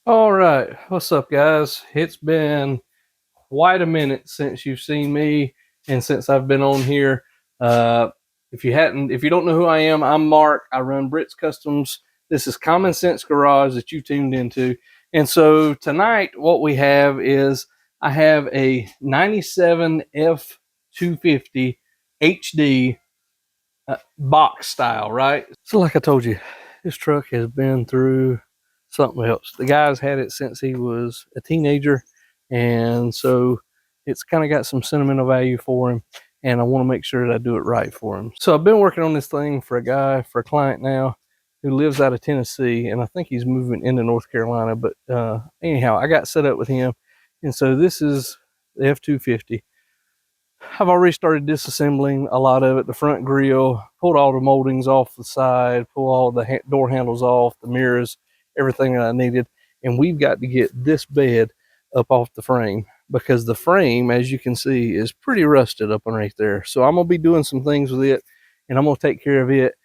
All right, what's up, guys? It's been quite a minute since you've seen me and since I've been on here. Uh, if you don't know who I am, I'm Mark. I run Brits Customs. This is Common Sense Garage that you tuned into. And so tonight, what we have is I have a 97 F250 HD box style, right? So like I told you, this truck has been through something else. The guy's had it since he was a teenager, and so it's kind of got some sentimental value for him, and I want to make sure that I do it right for him. So I've been working on this thing for a client now who lives out of Tennessee, and I think he's moving into North Carolina, but anyhow, I got set up with him, and so this is the F250. I've already started disassembling a lot of it. The front grille, pulled all the moldings off the side, pull all the door handles off, the mirrors, everything that I needed. And we've got to get this bed up off the frame because the frame, as you can see, is pretty rusted up underneath there. So I'm going to be doing some things with it, and I'm going to take care of it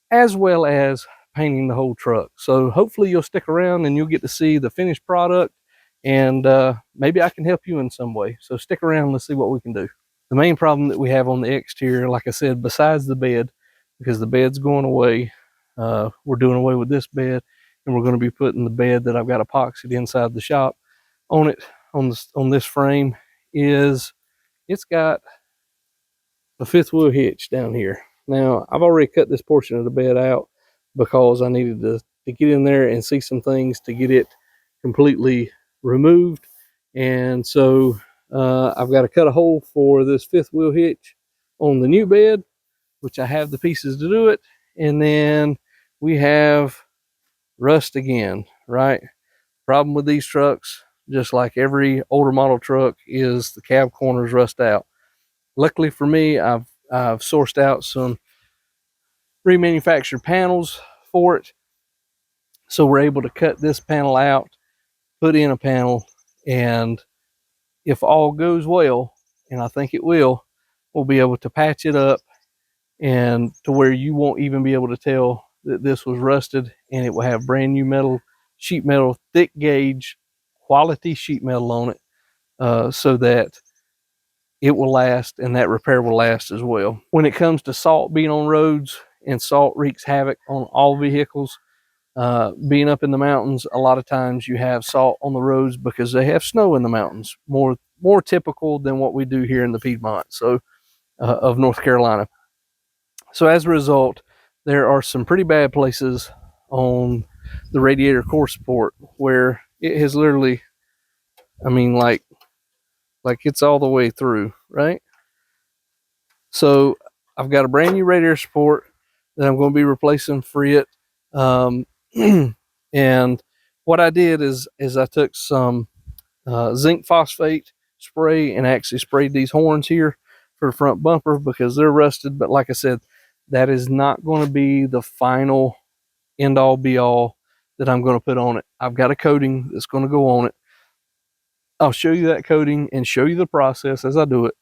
as well as painting the whole truck. So hopefully you'll stick around and you'll get to see the finished product, and maybe I can help you in some way. So stick around and let's see what we can do. The main problem that we have on the exterior, like I said, besides the bed, because the bed's going away, we're doing away with this bed, and we're going to be putting the bed that I've got epoxied inside the shop on it, on this frame, is it's got a fifth wheel hitch down here. Now, I've already cut this portion of the bed out because I needed to get in there and see some things to get it completely removed. And so I've got to cut a hole for this fifth wheel hitch on the new bed, which I have the pieces to do it. And then we have rust again, right? Problem with these trucks, just like every older model truck, is the cab corners rust out. Luckily for me, I've sourced out some remanufactured panels for it. So we're able to cut this panel out, put in a panel, and if all goes well, and I think it will, we'll be able to patch it up and to where you won't even be able to tell that this was rusted, and it will have brand new metal, sheet metal, thick gauge, quality sheet metal on it, so that it will last and that repair will last as well. When it comes to salt being on roads, and salt wreaks havoc on all vehicles, being up in the mountains, a lot of times you have salt on the roads because they have snow in the mountains, more typical than what we do here in the Piedmont of North Carolina. So as a result, there are some pretty bad places on the radiator core support where it has literally, I mean, like it's all the way through, right? So I've got a brand new radiator support that I'm going to be replacing for it. And what I did is I took some zinc phosphate spray and actually sprayed these horns here for the front bumper because they're rusted. But like I said, that is not going to be the final end all be all that I'm going to put on it. I've got a coating that's going to go on it. I'll show you that coating and show you the process as I do it.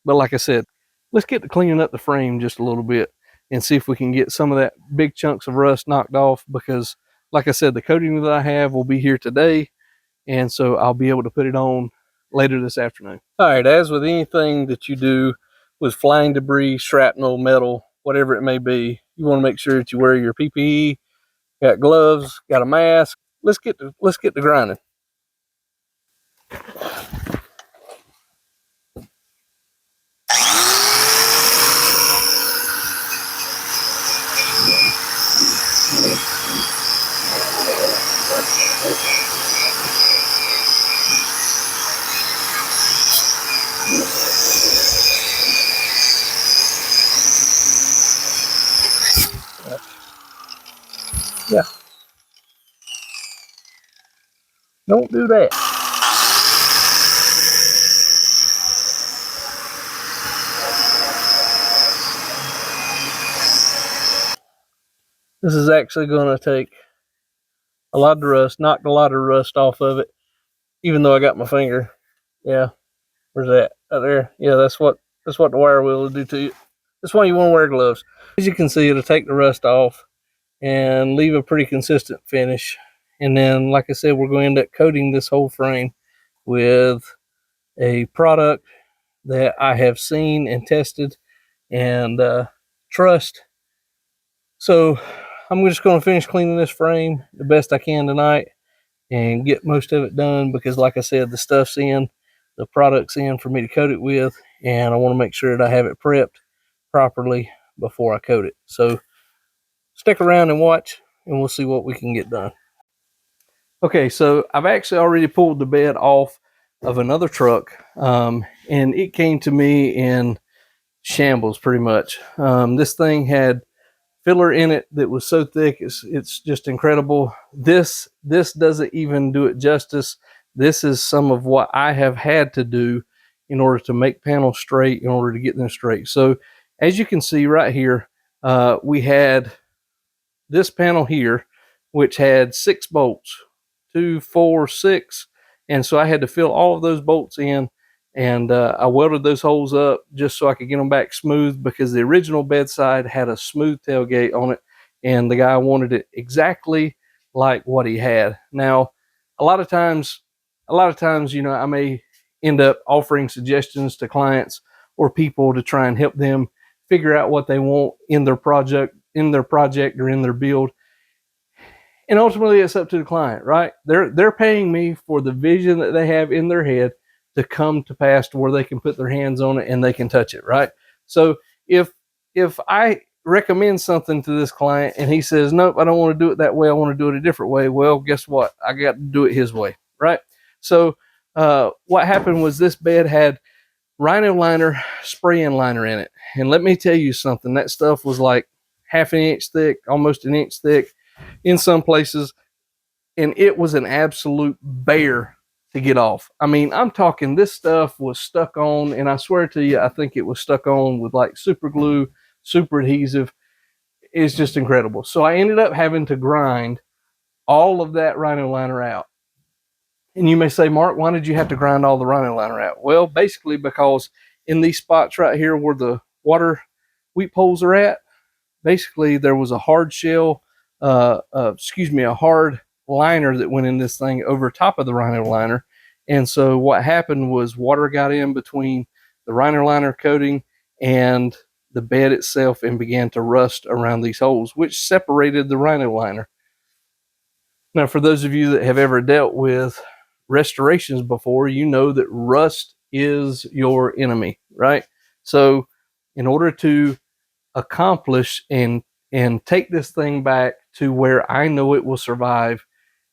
But like I said, let's get to cleaning up the frame just a little bit and see if we can get some of that big chunks of rust knocked off, because like I said, the coating that I have will be here today, and so I'll be able to put it on later this afternoon. All right, as with anything that you do with flying debris, shrapnel, metal, whatever it may be, you want to make sure that you wear your PPE, got gloves, got a mask. Let's get to grinding. Yeah. Don't do that. This is actually going to take a lot of rust, knocked a lot of rust off of it, even though I got my finger. Yeah. Where's that? Out there. Yeah, that's what the wire wheel will do to you. That's why you want to wear gloves. As you can see, it'll take the rust off and leave a pretty consistent finish. And then, like I said, we're going to end up coating this whole frame with a product that I have seen and tested and trust. So I'm just going to finish cleaning this frame the best I can tonight and get most of it done, because like I said, the stuff's in, the product's in for me to coat it with, and I want to make sure that I have it prepped properly before I coat it. So stick around and watch, and we'll see what we can get done. Okay, so I've actually already pulled the bed off of another truck, and it came to me in shambles pretty much. This thing had filler in it that was so thick, it's just incredible. This doesn't even do it justice. This is some of what I have had to do in order to make panels straight, in order to get them straight. So as you can see right here, we had this panel here, which had 6 bolts, 2, 4, 6. And so I had to fill all of those bolts in, and I welded those holes up just so I could get them back smooth, because the original bedside had a smooth tailgate on it, and the guy wanted it exactly like what he had. Now, a lot of times, you know, I may end up offering suggestions to clients or people to try and help them figure out what they want in their project, or in their build. And ultimately it's up to the client, right? They're paying me for the vision that they have in their head to come to pass, to where they can put their hands on it and they can touch it, right? So if I recommend something to this client and he says, nope, I don't want to do it that way, I want to do it a different way, well, guess what? I got to do it his way, right? So what happened was, this bed had Rhino liner, spray-in liner in it. And let me tell you something, that stuff was like half an inch thick, almost an inch thick in some places, and it was an absolute bear to get off. I mean, I'm talking, this stuff was stuck on, and I swear to you, I think it was stuck on with like super glue, super adhesive. It's just incredible. So I ended up having to grind all of that Rhino liner out. And you may say, Mark, why did you have to grind all the Rhino liner out? Well, basically because in these spots right here where the water weep holes are at, basically there was a hard shell, a hard liner that went in this thing over top of the Rhino liner. And so what happened was, water got in between the Rhino liner coating and the bed itself and began to rust around these holes, which separated the Rhino liner. Now, for those of you that have ever dealt with restorations before, you know that rust is your enemy, right? So in order to accomplish and take this thing back to where I know it will survive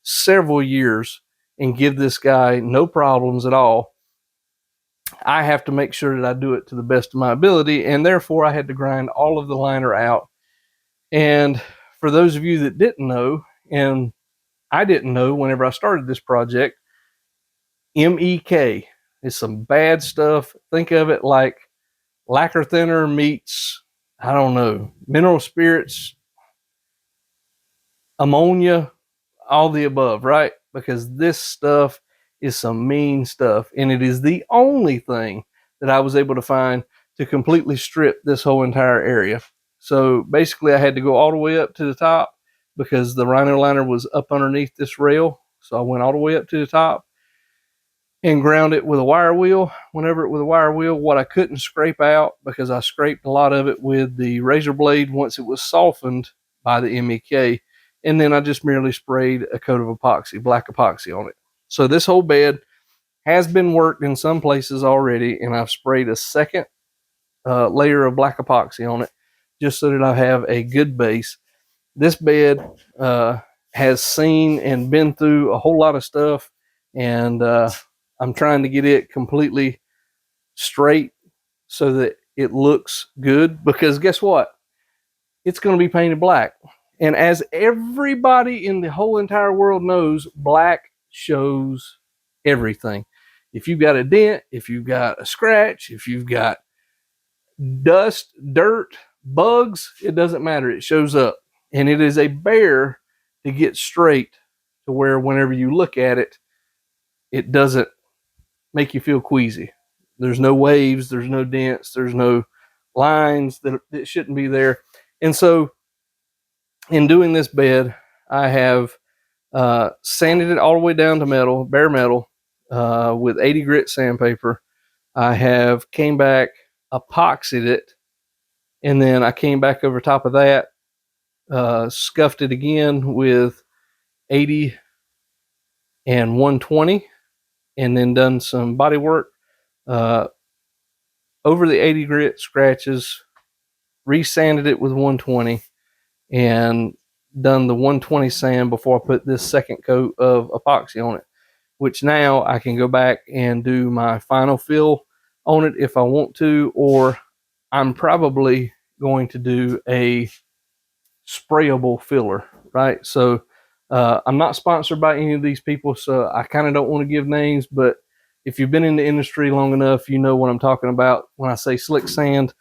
several years and give this guy no problems at all, I have to make sure that I do it to the best of my ability. And therefore I had to grind all of the liner out. And for those of you that didn't know, and I didn't know whenever I started this project, MEK is some bad stuff. Think of it like lacquer thinner meets, I don't know, mineral spirits, ammonia, all the above, right? Because this stuff is some mean stuff, and it is the only thing that I was able to find to completely strip this whole entire area. So basically I had to go all the way up to the top, because the Rhino liner was up underneath this rail. So I went all the way up to the top and ground it with a wire wheel. Whenever it with a wire wheel, what I couldn't scrape out, because I scraped a lot of it with the razor blade once it was softened by the MEK, and then I just merely sprayed a coat of epoxy, black epoxy on it. So this whole bed has been worked in some places already, and I've sprayed a second layer of black epoxy on it, just so that I have a good base. This bed has seen and been through a whole lot of stuff, and I'm trying to get it completely straight so that it looks good, because guess what? It's going to be painted black. And as everybody in the whole entire world knows, black shows everything. If you've got a dent, if you've got a scratch, if you've got dust, dirt, bugs, it doesn't matter. It shows up. And it is a bear to get straight to where whenever you look at it, it doesn't make you feel queasy. There's no waves, there's no dents, there's no lines that shouldn't be there. And so in doing this bed, I have Sanded it all the way down to metal, bare metal, with 80 grit sandpaper. I have came back, epoxied it, and then I came back over top of that, scuffed it again with 80 and 120, and then done some body work uh, over the 80 grit scratches, resanded it with 120, and done the 120 sand before I put this second coat of epoxy on it, which now I can go back and do my final fill on it if I want to, or I'm probably going to do a sprayable filler, right? So I'm not sponsored by any of these people, so I kind of don't want to give names, but if you've been in the industry long enough, you know what I'm talking about when I say slick sand.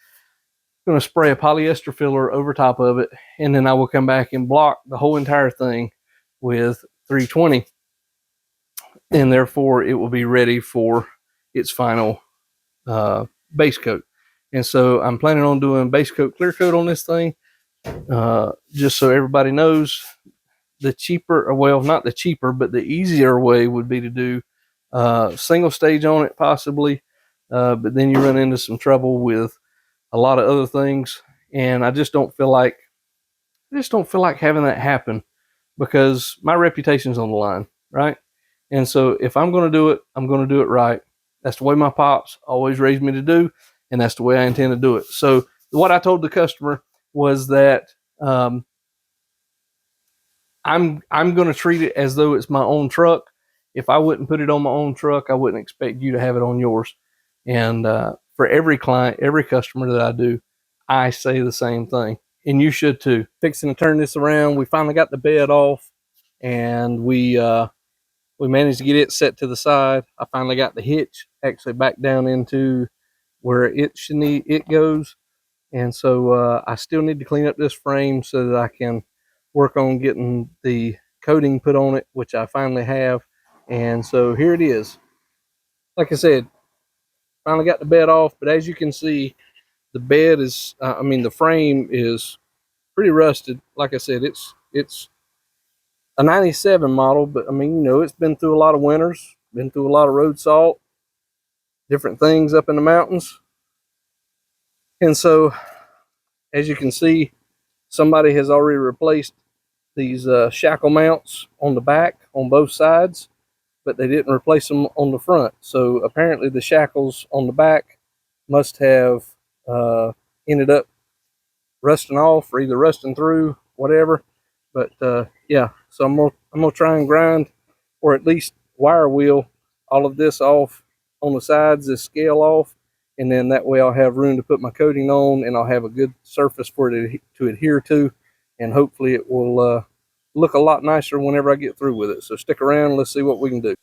I'm going to spray a polyester filler over top of it, and then I will come back and block the whole entire thing with 320, and therefore it will be ready for its final base coat. And so I'm planning on doing base coat, clear coat on this thing, just so everybody knows. The cheaper, well, not the cheaper, but the easier way would be to do single stage on it, possibly, but then you run into some trouble with a lot of other things, and I just don't feel like having that happen, because my reputation's on the line, right? And so if I'm going to do it, I'm going to do it right. That's the way my pops always raised me to do, and that's the way I intend to do it. So what I told the customer was that I'm going to treat it as though it's my own truck. If I wouldn't put it on my own truck, I wouldn't expect you to have it on yours. And for every client, every customer that I do, I say the same thing, and you should too. Fixing to turn this around, we finally got the bed off, and we managed to get it set to the side. I finally got the hitch actually back down into where it goes, and so I still need to clean up this frame so that I can work on getting the coating put on it, which I finally have. And so here it is. Like I said, finally got the bed off, but as you can see, the bed is, the frame is pretty rusted. Like I said, it's a 97 model, but it's been through a lot of winters, been through a lot of road salt, different things up in the mountains. And so, as you can see, somebody has already replaced these shackle mounts on the back on both sides, but they didn't replace them on the front. So apparently the shackles on the back must have ended up rusting off, or either rusting through, whatever. But yeah, so I'm gonna try and grind, or at least wire wheel all of this off on the sides, this scale off, and then that way I'll have room to put my coating on, and I'll have a good surface for it to adhere to, and hopefully it will look a lot nicer whenever I get through with it. So stick around and let's see what we can do.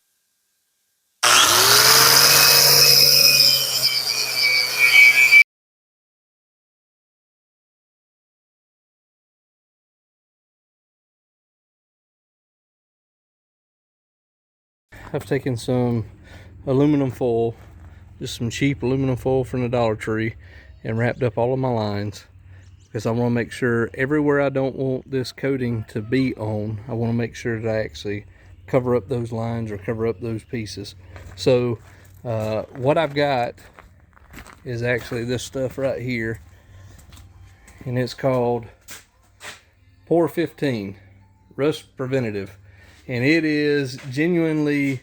I've taken some aluminum foil, just some cheap aluminum foil from the Dollar Tree, and wrapped up all of my lines, because I want to make sure everywhere I don't want this coating to be on, I want to make sure that I actually cover up those lines or cover up those pieces. So what I've got is actually this stuff right here, and it's called Pour 15 Rust Preventative, and it is genuinely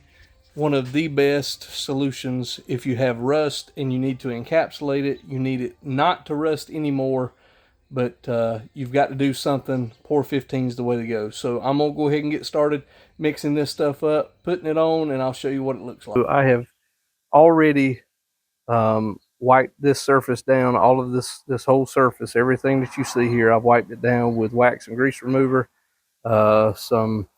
one of the best solutions if you have rust and you need to encapsulate it. You need it not to rust anymore, but you've got to do something. Pour 15 is the way to go. So I'm gonna go ahead and get started mixing this stuff up, putting it on, and I'll show you what it looks like. So I have already wiped this surface down, all of this whole surface, everything that you see here. I've wiped it down with wax and grease remover. Some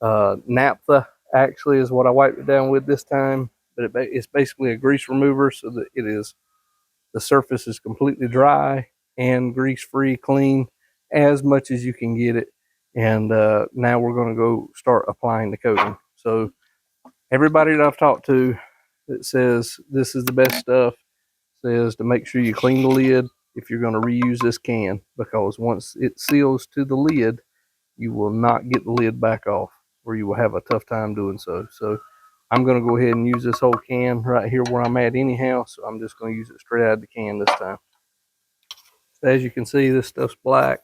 naphtha actually is what I wiped it down with this time, but it's basically a grease remover, so that the surface is completely dry and grease free, clean as much as you can get it. And now we're going to go start applying the coating. So everybody that I've talked to that says this is the best stuff says to make sure you clean the lid if you're going to reuse this can, because once it seals to the lid, you will not get the lid back off. where you will have a tough time doing so. So I'm going to go ahead and use this whole can right here where I'm at anyhow. So I'm just going to use it straight out of the can this time. As you can see, this stuff's black.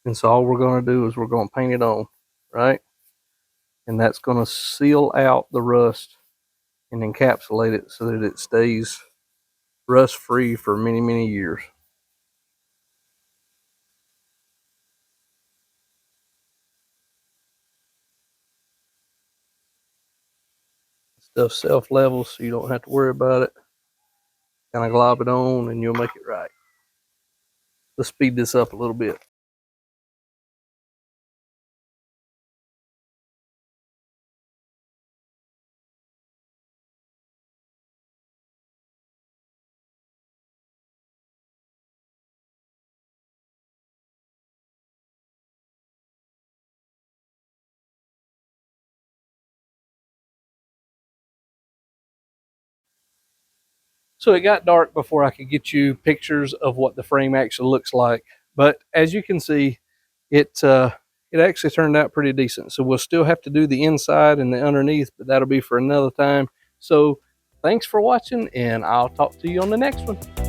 And so all we're going to do is we're going to paint it on, right? And that's going to seal out the rust and encapsulate it so that it stays rust free for many, many years. Stuff self levels, so you don't have to worry about it. Kind of glob it on and you'll make it right. Let's speed this up a little bit. So it got dark before I could get you pictures of what the frame actually looks like. But as you can see, it actually turned out pretty decent. So we'll still have to do the inside and the underneath, but that'll be for another time. So thanks for watching, and I'll talk to you on the next one.